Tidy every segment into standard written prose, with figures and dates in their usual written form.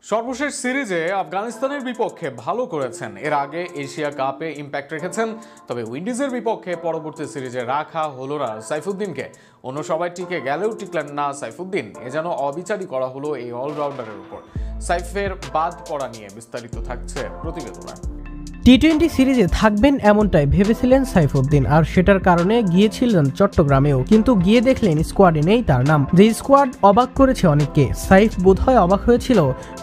সর্বশেষ সিরিজে আফগানিস্তানের বিপক্ষে ভালো করেছেন। এর আগে এশিয়া কাপে ইম্প্যাক্ট রেখেছেন। তবে উইন্ডিজের বিপক্ষে পরবর্তী সিরিজে রাখা হলো না সাইফুদ্দিনকে। অন্য সবাই টিকে গেলেও টিকলেন না সাইফুদ্দিন। এ যেন অবিচারই করা হলো এই অলরাউন্ডারের উপর। সাইফের বাদ পড়া নিয়ে বিস্তারিত থাকছে প্রতিবেদনে। টি-20 সিরিজে থাকবেন এমনটাই ভেবেছিলেন সাইফুদ্দিন, আর সেটার কারণে গিয়েছিলেন চট্টগ্রামেও, কিন্তু গিয়ে দেখলেন স্কোয়াডে নেই তার নাম। যে স্কোয়াড অবাক করেছে অনেককে। সাইফ বোধহয় অবাক হয়েছিল,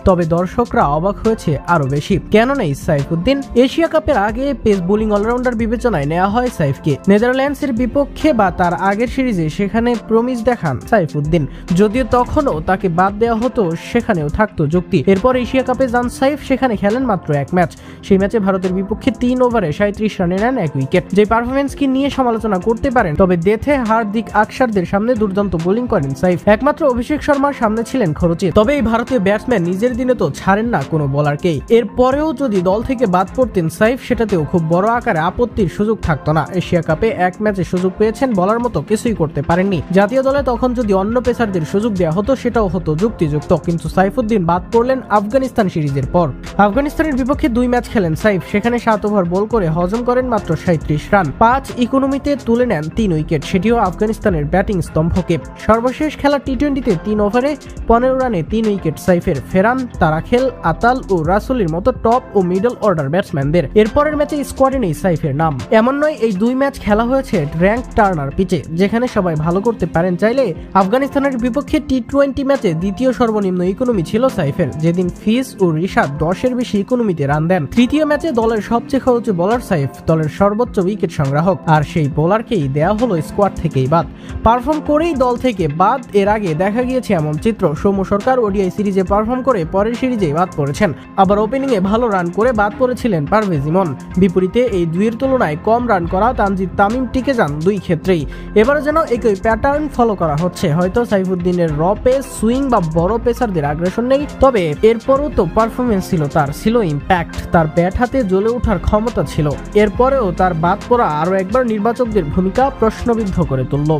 তবে দর্শকরা অবাক হয়েছে আরো বেশি। কেন নেই সাইফুদ্দিন? এশিয়া কাপের আগে পেস বোলিং অলরাউন্ডার বিবেচনায় নেওয়া হয় সাইফকে। নেদারল্যান্ডসের বিপক্ষে বা তার আগের সিরিজে সেখানে প্রমিস দেখান সাইফুদ্দিন। যদিও তখনও তাকে বাদ দেওয়া হতো, সেখানেও থাকতো যুক্তি। এরপর এশিয়া কাপে যান সাইফ, সেখানে খেলেন মাত্র এক ম্যাচ। সেই ম্যাচে ভারতের বিপক্ষে 3 ওভারে 37 রানে নেন 1 উইকেট। যে পারফরমেন্সকে নিয়ে সমালোচনা করতে পারেন, তবে ডেথে হার্দিক আকসারদের সামনে দুর্দান্ত বোলিং করেন সাইফ। একমাত্র অভিষেক শর্মার সামনে ছিলেন খরচিত। তবে এই ভারতীয় ব্যাটসম্যান নিজের দিনে তো ছাড়েন না কোনো বোলারকেই। এরপরেও যদি দল থেকে বাদ পড়তেন সাইফ, সেটাতেও খুব বড় আকারে আপত্তির সুযোগ থাকতো না। এশিয়া কাপে এক ম্যাচে সুযোগ পেয়েছেন, বলার মতো কিছুই করতে পারেননি। জাতীয় দলে তখন যদি অন্য পেসারদের সুযোগ দেওয়া হতো, সেটাও হতো যুক্তিযুক্ত। কিন্তু সাইফুদ্দিন বাদ পড়লেন আফগানিস্তান সিরিজের পর। আফগানিস্তানের বিপক্ষে 2 ম্যাচ খেলেন সাইফ। সেখানে 7 ওভার বল করে হজম করেন মাত্র 37 রান। 5 ইকোনমিতে তুলে নেন 3 উইকেট, সেটিও আফগানিস্তানের ব্যাটিং স্তম্ভকে। সর্বশেষ খেলা টি-20তে 3 ওভারে 15 রানে 3 উইকেট সাইফের। ফেরান তারাখেল, আতাল ও রাসুলির মতো টপ ও মিডল অর্ডার ব্যাটসম্যানদের। এরপরের ম্যাচে স্কোয়াডে নেই সাইফের নাম। এমন নয়, এই 2 ম্যাচ খেলা হয়েছে র্যাঙ্ক টার্নার পিচে, যেখানে সবাই ভালো করতে পারেন চাইলে। আফগানিস্তানের বিপক্ষে টি-20 ম্যাচে দ্বিতীয় সর্বনিম্ন ইকোনমি ছিল সাইফের, যেদিন ফিজ ও রিশাদ 10-এর বেশি ইকোনমিতে রান দেন। তৃতীয় ম্যাচে দলের সবচেয়ে খরচে বোলার সাইফ, দলের সর্বোচ্চ উইকেট সংগ্রাহক, আর সেই বোলারকেই দেয়া হলো স্কোয়াড থেকেই বাদ। পারফর্ম করেই দল থেকে বাদ। এর আগে দেখা গিয়েছে এমন চিত্র। সৌম্য সরকার ওডিআই সিরিজে পারফর্ম করে পরের সিরিজেই বাদ পড়েছেন। আবার ওপেনিংয়ে ভালো রান করে বাদ পড়েছিলেন পারভেজ ইমন। বিপরীতে এই দুইয়ের তুলনায় কম রান করা তানজিদ তামিম টিকে যান 2 ক্ষেত্রেই। এবার যেন একই প্যাটার্ন ফলো করা হচ্ছে। হয়তো সাইফুদ্দিনের র পেস, সুইং বা বড় পেসারদের আগ্রাসন নেই, তবে এরপরও তো পারফরমেন্স ছিল তার, ছিল ইম্প্যাক্ট। তার ব্যাট হাতে জ্বলে ওঠার ক্ষমতা ছিল। এরপরেও তার বাদ পড়া আরও একবার নির্বাচকদের ভূমিকা প্রশ্নবিদ্ধ করে তুলল।